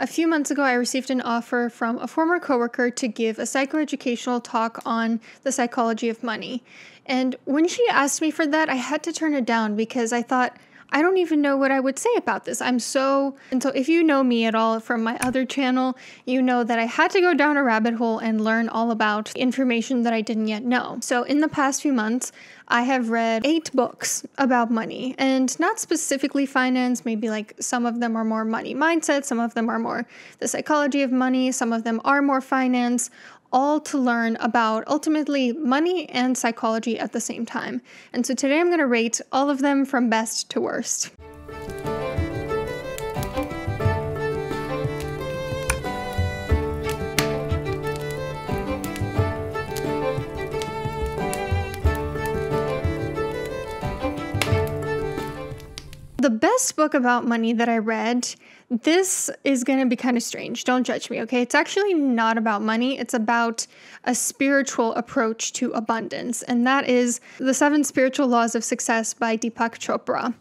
A few months ago, I received an offer from a former coworker to give a psychoeducational talk on the psychology of money. And when she asked me for that, I had to turn it down because I thought, I don't even know what I would say about this. And so if you know me at all from my other channel, you know that I had to go down a rabbit hole and learn all about information that I didn't yet know. So in the past few months, I have read 8 books about money, and not specifically finance. Maybe like some of them are more money mindset, some of them are more the psychology of money, some of them are more finance, all to learn about ultimately money and psychology at the same time. And so today I'm going to rate all of them from best to worst. The best book about money that I read, this is going to be kind of strange. Don't judge me, okay? It's actually not about money. It's about a spiritual approach to abundance, and that is The 7 Spiritual Laws of Success by Deepak Chopra.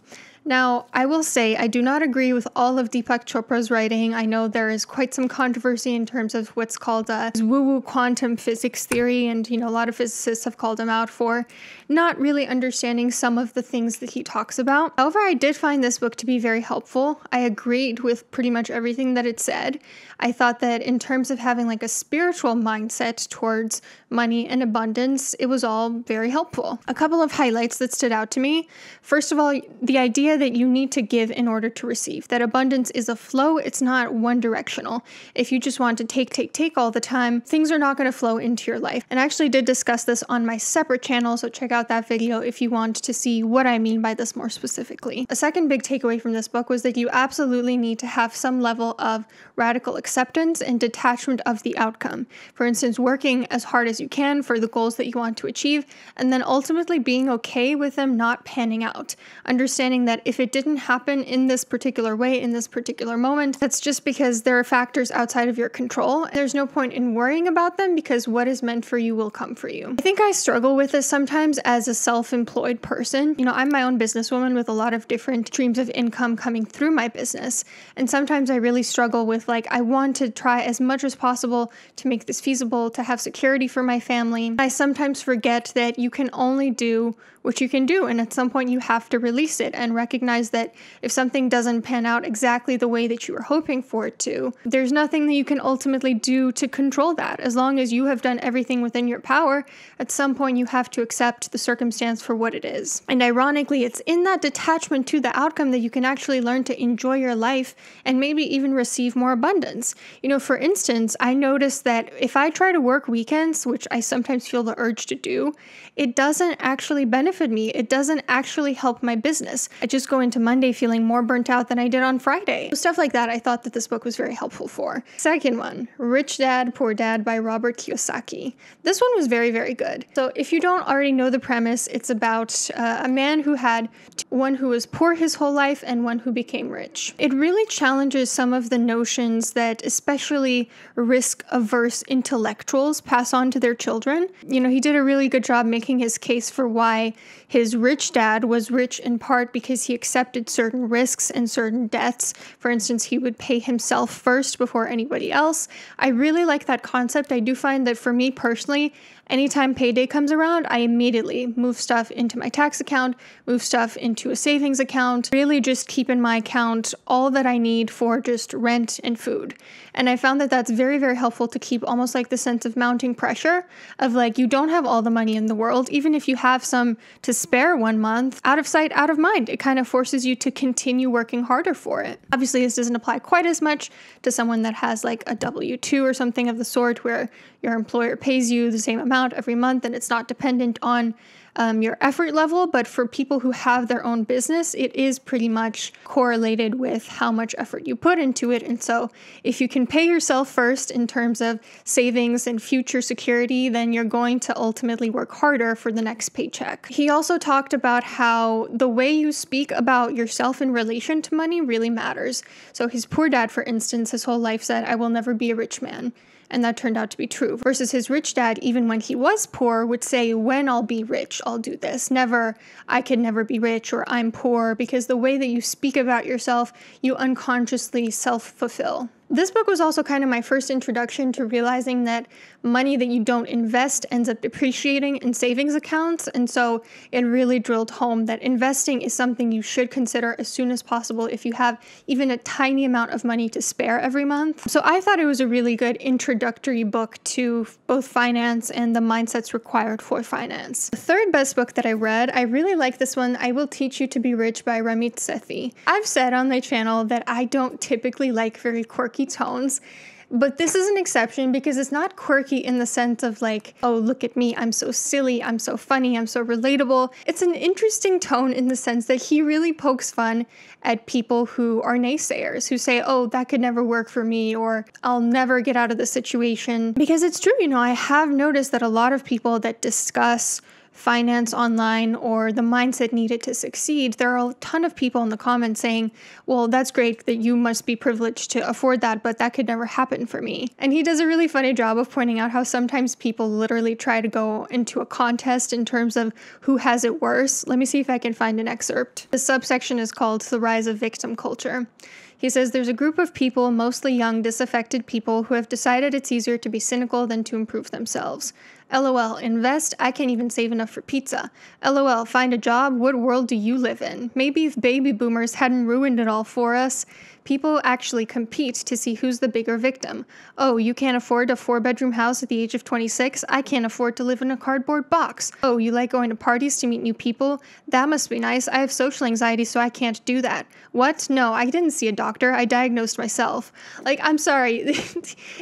Now, I will say I do not agree with all of Deepak Chopra's writing. I know there is quite some controversy in terms of what's called woo-woo quantum physics theory, and a lot of physicists have called him out for not really understanding some of the things that he talks about. However, I did find this book to be very helpful. I agreed with pretty much everything that it said. I thought that in terms of having like a spiritual mindset towards money and abundance, it was all very helpful. A couple of highlights that stood out to me. First of all, the idea that you need to give in order to receive, that abundance is a flow, it's not one directional. If you just want to take all the time, things are not going to flow into your life. And I actually did discuss this on my separate channel, so check out that video if you want to see what I mean by this more specifically. A second big takeaway from this book was that you absolutely need to have some level of radical acceptance and detachment of the outcome. For instance, working as hard as you can for the goals that you want to achieve, and then ultimately being okay with them not panning out. Understanding that if it didn't happen in this particular way, in this particular moment, that's just because there are factors outside of your control. There's no point in worrying about them because what is meant for you will come for you. I think I struggle with this sometimes as a self-employed person. I'm my own businesswoman with a lot of different streams of income coming through my business. And sometimes I really struggle with I want to try as much as possible to make this feasible, to have security for my family. I sometimes forget that you can only do what you can do, and at some point you have to release it and recognize that if something doesn't pan out exactly the way that you were hoping for it to, there's nothing that you can ultimately do to control that. As long as you have done everything within your power, at some point you have to accept the circumstance for what it is. And ironically, it's in that detachment to the outcome that you can actually learn to enjoy your life and maybe even receive more abundance. For instance, I noticed that if I try to work weekends, which I sometimes feel the urge to do, it doesn't actually benefit me. It doesn't actually help my business. I just go into Monday feeling more burnt out than I did on Friday. So stuff like that, I thought that this book was very helpful for. Second one, Rich Dad, Poor Dad by Robert Kiyosaki. This one was very, very good. So if you don't already know the premise, it's about a man who had one who was poor his whole life and one who became rich. It really challenges some of the notions that especially risk-averse intellectuals pass on to their children. He did a really good job making his case for why his rich dad was rich in part because he accepted certain risks and certain debts. For instance, he would pay himself first before anybody else. I really like that concept. I do find that for me personally, anytime payday comes around, I immediately move stuff into my tax account, move stuff into a savings account, really just keep in my account all that I need for just rent and food. And I found that that's very, very helpful to keep almost like the sense of mounting pressure of you don't have all the money in the world. Even if you have some to spare one month, out of sight, out of mind, it kind of forces you to continue working harder for it. Obviously, this doesn't apply quite as much to someone that has a W-2 or something of the sort where your employer pays you the same amount every month and it's not dependent on your effort level, but for people who have their own business, it is pretty much correlated with how much effort you put into it. And so if you can pay yourself first in terms of savings and future security, then you're going to ultimately work harder for the next paycheck. He also talked about how the way you speak about yourself in relation to money really matters. So his poor dad, for instance, his whole life said, "I will never be a rich man." And that turned out to be true. Versus his rich dad, even when he was poor, would say, "When I'll be rich, I'll do this." Never, "I can never be rich," or "I'm poor," because the way that you speak about yourself, you unconsciously self-fulfill. This book was also kind of my first introduction to realizing that money that you don't invest ends up depreciating in savings accounts. And so it really drilled home that investing is something you should consider as soon as possible if you have even a tiny amount of money to spare every month. So I thought it was a really good introductory book to both finance and the mindsets required for finance. The third best book that I read, I really like this one, I Will Teach You to Be Rich by Ramit Sethi. I've said on my channel that I don't typically like very quirky tones, but this is an exception because it's not quirky in the sense of like, oh, look at me, I'm so silly, I'm so funny, I'm so relatable. It's an interesting tone in the sense that he really pokes fun at people who are naysayers, who say, oh, that could never work for me, or I'll never get out of this situation. Because it's true, I have noticed that a lot of people that discuss finance online or the mindset needed to succeed, there are a ton of people in the comments saying, well, that's great that you must be privileged to afford that, but that could never happen for me. And he does a really funny job of pointing out how sometimes people literally try to go into a contest in terms of who has it worse. Let me see if I can find an excerpt. The subsection is called The Rise of Victim Culture. He says, there's a group of people, mostly young, disaffected people, who have decided it's easier to be cynical than to improve themselves. LOL, invest? I can't even save enough for pizza. LOL, find a job? What world do you live in? Maybe if baby boomers hadn't ruined it all for us. People actually compete to see who's the bigger victim. Oh, you can't afford a 4-bedroom house at the age of 26? I can't afford to live in a cardboard box. Oh, you like going to parties to meet new people? That must be nice. I have social anxiety, so I can't do that. What? No, I didn't see a doctor. I diagnosed myself. Like, I'm sorry.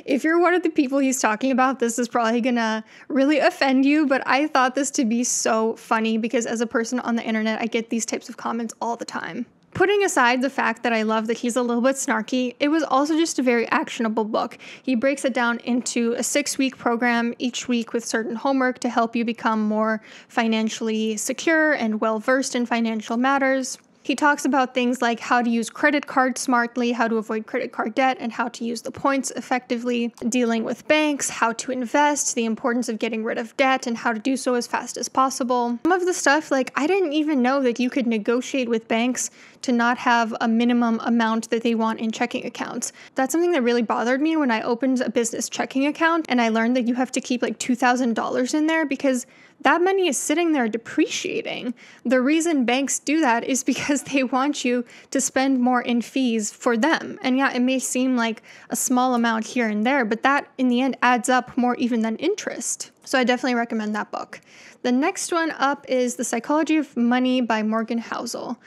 If you're one of the people he's talking about, this is probably gonna really offend you, but I thought this to be so funny because as a person on the internet, I get these types of comments all the time. Putting aside the fact that I love that he's a little bit snarky, it was also just a very actionable book. He breaks it down into a 6-week program, each week with certain homework to help you become more financially secure and well-versed in financial matters. He talks about things like how to use credit cards smartly, how to avoid credit card debt, and how to use the points effectively, dealing with banks, how to invest, the importance of getting rid of debt, and how to do so as fast as possible. Some of the stuff, like, I didn't even know that you could negotiate with banks to not have a minimum amount that they want in checking accounts. That's something that really bothered me when I opened a business checking account and I learned that you have to keep like $2,000 in there because that money is sitting there depreciating. The reason banks do that is because they want you to spend more in fees for them. And yeah, it may seem like a small amount here and there, but that in the end adds up more even than interest. So I definitely recommend that book. The next one up is The Psychology of Money by Morgan Housel.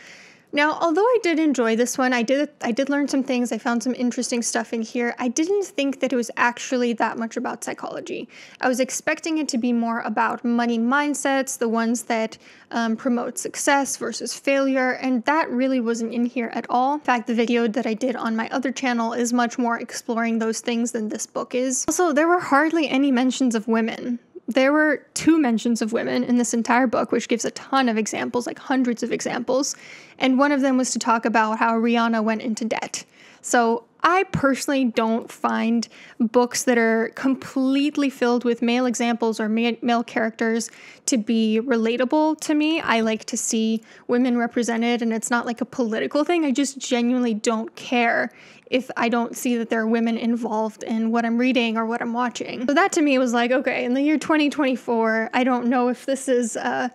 Now, although I did enjoy this one, I did learn some things. I found some interesting stuff in here. I didn't think that it was actually that much about psychology. I was expecting it to be more about money mindsets, the ones that promote success versus failure, and that really wasn't in here at all. In fact, the video that I did on my other channel is much more exploring those things than this book is. Also, there were hardly any mentions of women. There were 2 mentions of women in this entire book, which gives a ton of examples, like hundreds of examples. And one of them was to talk about how Rihanna went into debt. So I personally don't find books that are completely filled with male examples or male characters to be relatable to me. I like to see women represented, and it's not like a political thing. I just genuinely don't care if I don't see that there are women involved in what I'm reading or what I'm watching. So that to me was like, okay, in the year 2024, I don't know if this is a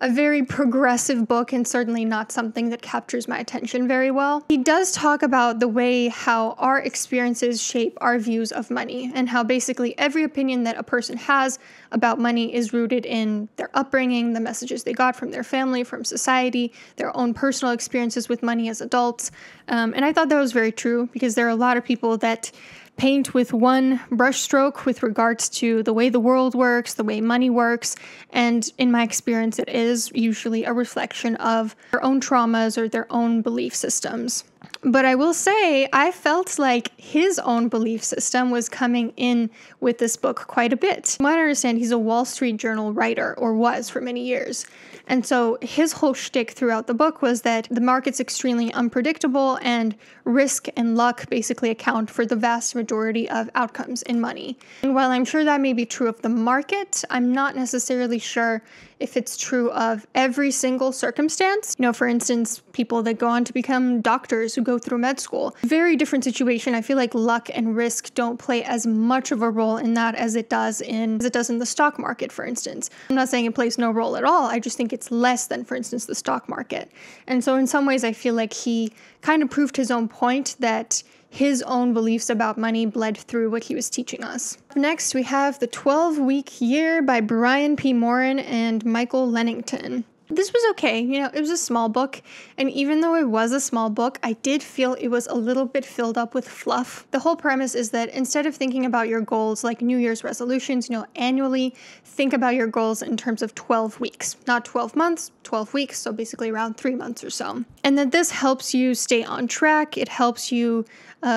very progressive book and certainly not something that captures my attention very well. He does talk about the way how our experiences shape our views of money and how basically every opinion that a person has about money is rooted in their upbringing, the messages they got from their family, from society, their own personal experiences with money as adults. And I thought that was very true because there are a lot of people that paint with one brushstroke with regards to the way the world works, the way money works, and in my experience, it is usually a reflection of their own traumas or their own belief systems. But I will say, I felt like his own belief system was coming in with this book quite a bit. From what I understand, he's a Wall Street Journal writer, or was for many years. And so his whole shtick throughout the book was that the market's extremely unpredictable and risk and luck basically account for the vast majority of outcomes in money. And while I'm sure that may be true of the market, I'm not necessarily sure if it's true of every single circumstance. For instance, people that go on to become doctors who go through med school. Very different situation. I feel like luck and risk don't play as much of a role in that as it does in the stock market, for instance. I'm not saying it plays no role at all. I just think it's less than, for instance, the stock market. And so in some ways, I feel like he kind of proved his own point that his own beliefs about money bled through what he was teaching us. Next, we have The 12-Week Year by Brian P. Moran and Michael Lennington. This was okay. It was a small book, and even though it was a small book, I did feel it was a little bit filled up with fluff. The whole premise is that instead of thinking about your goals like New Year's resolutions, annually, think about your goals in terms of 12 weeks. Not 12 months, 12 weeks, so basically around 3 months or so. And that this helps you stay on track. It helps you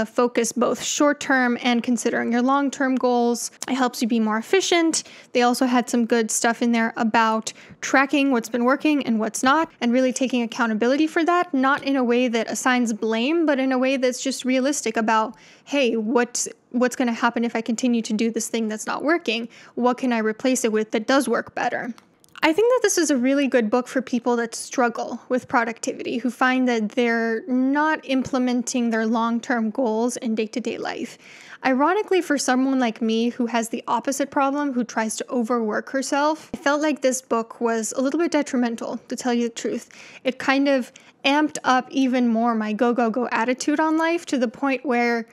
focus both short-term and considering your long-term goals. It helps you be more efficient. They also had some good stuff in there about tracking what's been working and what's not, and really taking accountability for that, not in a way that assigns blame, but in a way that's just realistic about, hey, what's going to happen if I continue to do this thing that's not working? What can I replace it with that does work better? I think that this is a really good book for people that struggle with productivity, who find that they're not implementing their long-term goals in day-to-day life. Ironically, for someone like me who has the opposite problem, who tries to overwork herself, I felt like this book was a little bit detrimental, to tell you the truth. It kind of amped up even more my go, go, go attitude on life, to the point where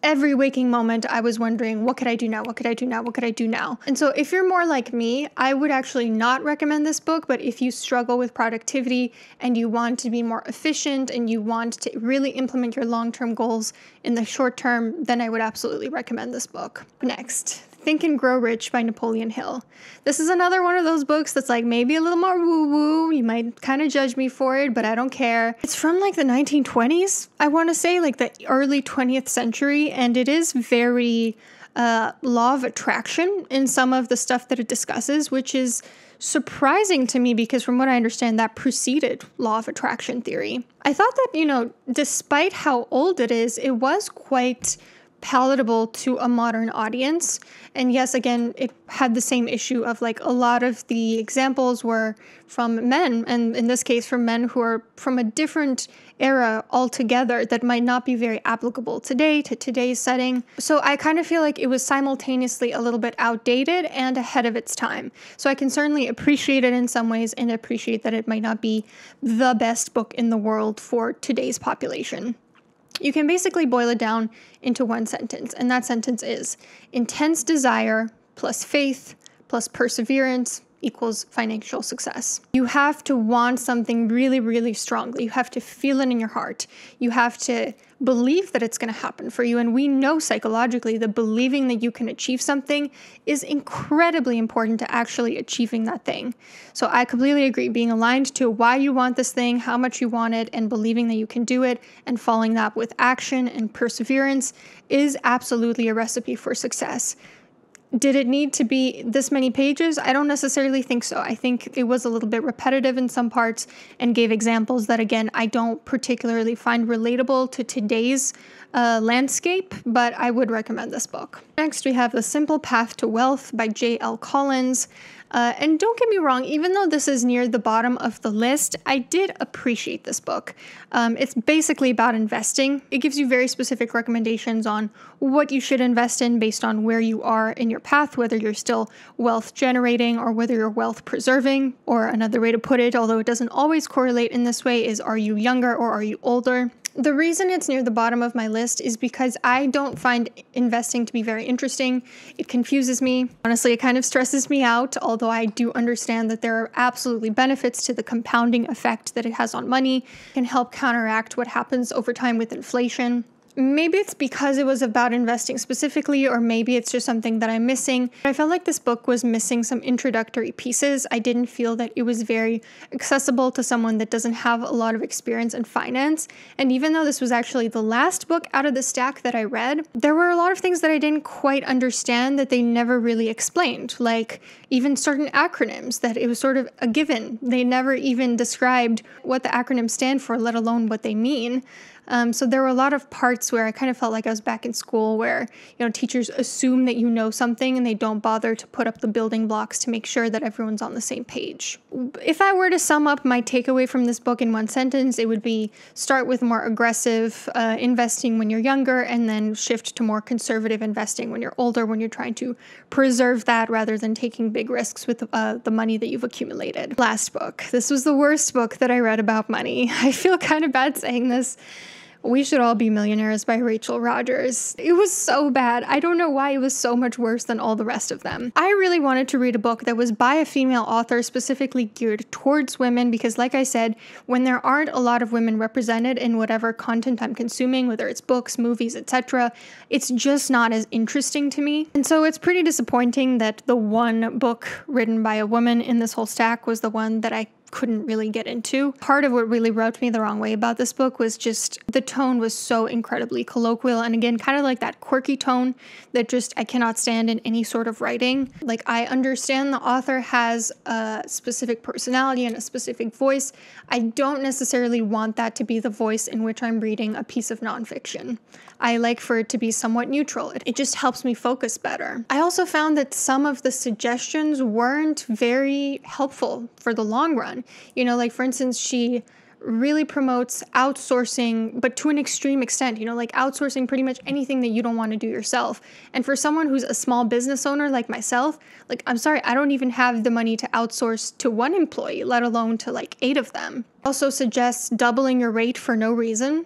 every waking moment, I was wondering, what could I do now? What could I do now? What could I do now? And so if you're more like me, I would actually not recommend this book. But if you struggle with productivity and you want to be more efficient and you want to really implement your long-term goals in the short term, then I would absolutely recommend this book. Next, Think and Grow Rich by Napoleon Hill. This is another one of those books that's like maybe a little more woo-woo. You might kind of judge me for it, but I don't care. It's from like the 1920s, I want to say, like the early 20th century, and it is very law of attraction in some of the stuff that it discusses, which is surprising to me because from what I understand, that preceded law of attraction theory. I thought that, despite how old it is, it was quite palatable to a modern audience. And yes, again, it had the same issue of like a lot of the examples were from men, and in this case from men who are from a different era altogether that might not be very applicable today to today's setting. So I kind of feel like it was simultaneously a little bit outdated and ahead of its time. So I can certainly appreciate it in some ways and appreciate that it might not be the best book in the world for today's population. You can basically boil it down into one sentence, and that sentence is: intense desire plus faith plus perseverance equals financial success. You have to want something really, really strongly. You have to feel it in your heart. You have to believe that it's going to happen for you. And we know psychologically that believing that you can achieve something is incredibly important to actually achieving that thing. So I completely agree. Being aligned to why you want this thing, how much you want it, and believing that you can do it, and following that with action and perseverance is absolutely a recipe for success. Did it need to be this many pages? I don't necessarily think so. I think it was a little bit repetitive in some parts and gave examples that, again, I don't particularly find relatable to today's landscape, but I would recommend this book. Next, we have The Simple Path to Wealth by J.L. Collins. And don't get me wrong, even though this is near the bottom of the list, I did appreciate this book. It's basically about investing. It gives you very specific recommendations on what you should invest in based on where you are in your path, whether you're still wealth generating or whether you're wealth preserving. Or another way to put it, although it doesn't always correlate in this way, is are you younger or are you older? The reason it's near the bottom of my list is because I don't find investing to be very interesting. It confuses me. Honestly, it kind of stresses me out, although I do understand that there are absolutely benefits to the compounding effect that it has on money. It can help counteract what happens over time with inflation. Maybe it's because it was about investing specifically, or maybe it's just something that I'm missing. I felt like this book was missing some introductory pieces. I didn't feel that it was very accessible to someone that doesn't have a lot of experience in finance. And even though this was actually the last book out of the stack that I read, there were a lot of things that I didn't quite understand that they never really explained, like even certain acronyms that it was sort of a given. They never even described what the acronyms stand for, let alone what they mean. So there were a lot of parts where I kind of felt like I was back in school where, teachers assume that you know something and they don't bother to put up the building blocks to make sure that everyone's on the same page. If I were to sum up my takeaway from this book in one sentence, it would be start with more aggressive investing when you're younger and then shift to more conservative investing when you're older, when you're trying to preserve that rather than taking big risks with the money that you've accumulated. Last book. This was the worst book that I read about money. I feel kind of bad saying this. We Should All Be Millionaires by Rachel Rodgers. It was so bad. I don't know why it was so much worse than all the rest of them. I really wanted to read a book that was by a female author specifically geared towards women because, like I said, when there aren't a lot of women represented in whatever content I'm consuming, whether it's books, movies, etc., it's just not as interesting to me. And so it's pretty disappointing that the one book written by a woman in this whole stack was the one that I couldn't really get into. Part of what really rubbed me the wrong way about this book was just the tone was so incredibly colloquial, and again, kind of like that quirky tone that just I cannot stand in any sort of writing. Like, I understand the author has a specific personality and a specific voice. I don't necessarily want that to be the voice in which I'm reading a piece of nonfiction. I like for it to be somewhat neutral. It just helps me focus better. I also found that some of the suggestions weren't very helpful for the long run. Like for instance, she really promotes outsourcing, but to an extreme extent, like outsourcing pretty much anything that you don't want to do yourself. And for someone who's a small business owner like myself, like, I'm sorry, I don't even have the money to outsource to one employee, let alone to like 8 of them. Also suggests doubling your rate for no reason.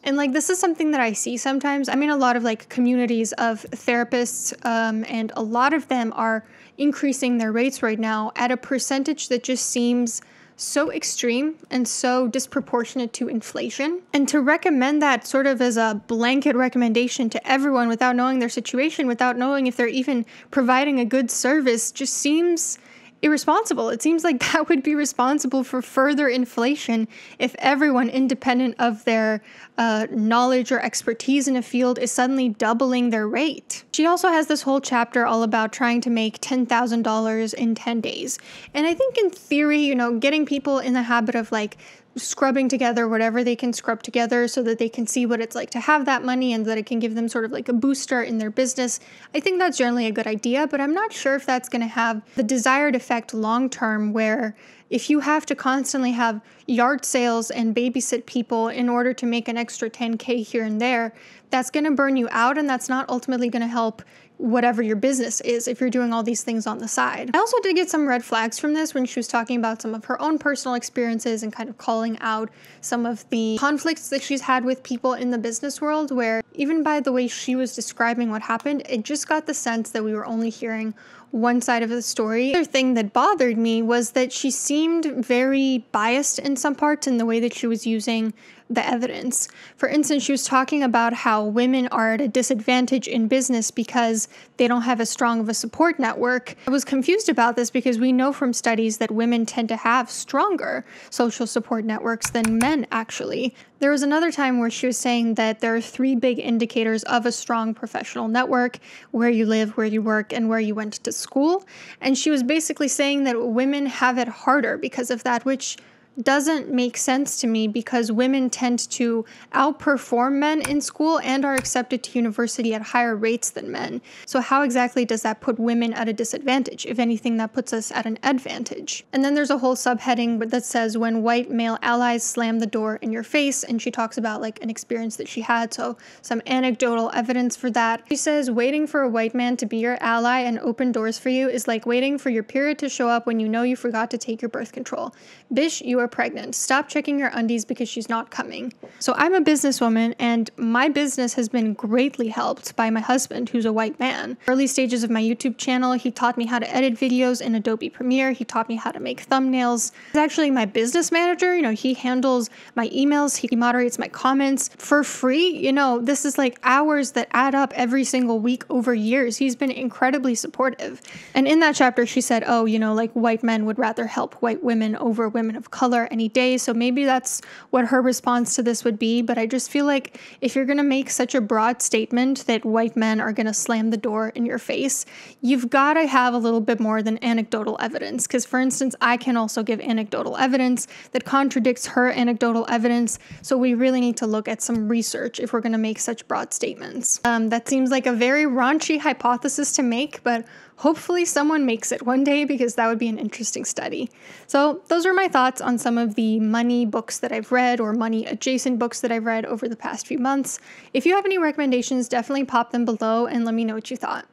And like, this is something that I see sometimes. I'm in a lot of like communities of therapists, and a lot of them are increasing their rates right now at a percentage that just seems so extreme and so disproportionate to inflation. And to recommend that sort of as a blanket recommendation to everyone without knowing their situation, without knowing if they're even providing a good service, just seems irresponsible. It seems like that would be responsible for further inflation if everyone, independent of their knowledge or expertise in a field, is suddenly doubling their rate. She also has this whole chapter all about trying to make $10,000 in 10 days. And I think in theory, getting people in the habit of like scrubbing together whatever they can scrub together so that they can see what it's like to have that money and that it can give them sort of like a booster in their business. I think that's generally a good idea, but I'm not sure if that's going to have the desired effect long term, where if you have to constantly have yard sales and babysit people in order to make an extra 10K here and there, that's going to burn you out, and that's not ultimately going to help whatever your business is if you're doing all these things on the side. I also did get some red flags from this when she was talking about some of her own personal experiences and kind of calling out some of the conflicts that she's had with people in the business world, where even by the way she was describing what happened, it just got the sense that we were only hearing one side of the story. The other thing that bothered me was that she seemed very biased in some parts in the way that she was using the evidence. For instance, she was talking about how women are at a disadvantage in business because they don't have as strong of a support network. I was confused about this because we know from studies that women tend to have stronger social support networks than men, actually. There was another time where she was saying that there are 3 big indicators of a strong professional network: where you live, where you work, and where you went to school. And she was basically saying that women have it harder because of that, which doesn't make sense to me because women tend to outperform men in school and are accepted to university at higher rates than men. So how exactly does that put women at a disadvantage? If anything, that puts us at an advantage. And then there's a whole subheading that says when white male allies slam the door in your face, and she talks about like an experience that she had, so some anecdotal evidence for that. She says waiting for a white man to be your ally and open doors for you is like waiting for your period to show up when you know you forgot to take your birth control. Bish, you are pregnant. Stop checking your undies because she's not coming. So I'm a businesswoman, and my business has been greatly helped by my husband, who's a white man. Early stages of my YouTube channel, he taught me how to edit videos in Adobe Premiere. He taught me how to make thumbnails. He's actually my business manager. He handles my emails. He moderates my comments for free. This is like hours that add up every single week over years. He's been incredibly supportive. And in that chapter, she said, like white men would rather help white women over women of color color any day. So maybe that's what her response to this would be. But I just feel like if you're going to make such a broad statement that white men are going to slam the door in your face, you've got to have a little bit more than anecdotal evidence. Because for instance, I can also give anecdotal evidence that contradicts her anecdotal evidence. So we really need to look at some research if we're going to make such broad statements. That seems like a very raunchy hypothesis to make, but hopefully someone makes it one day, because that would be an interesting study. So those are my thoughts on some of the money books that I've read, or money adjacent books that I've read over the past few months. If you have any recommendations, definitely pop them below and let me know what you thought.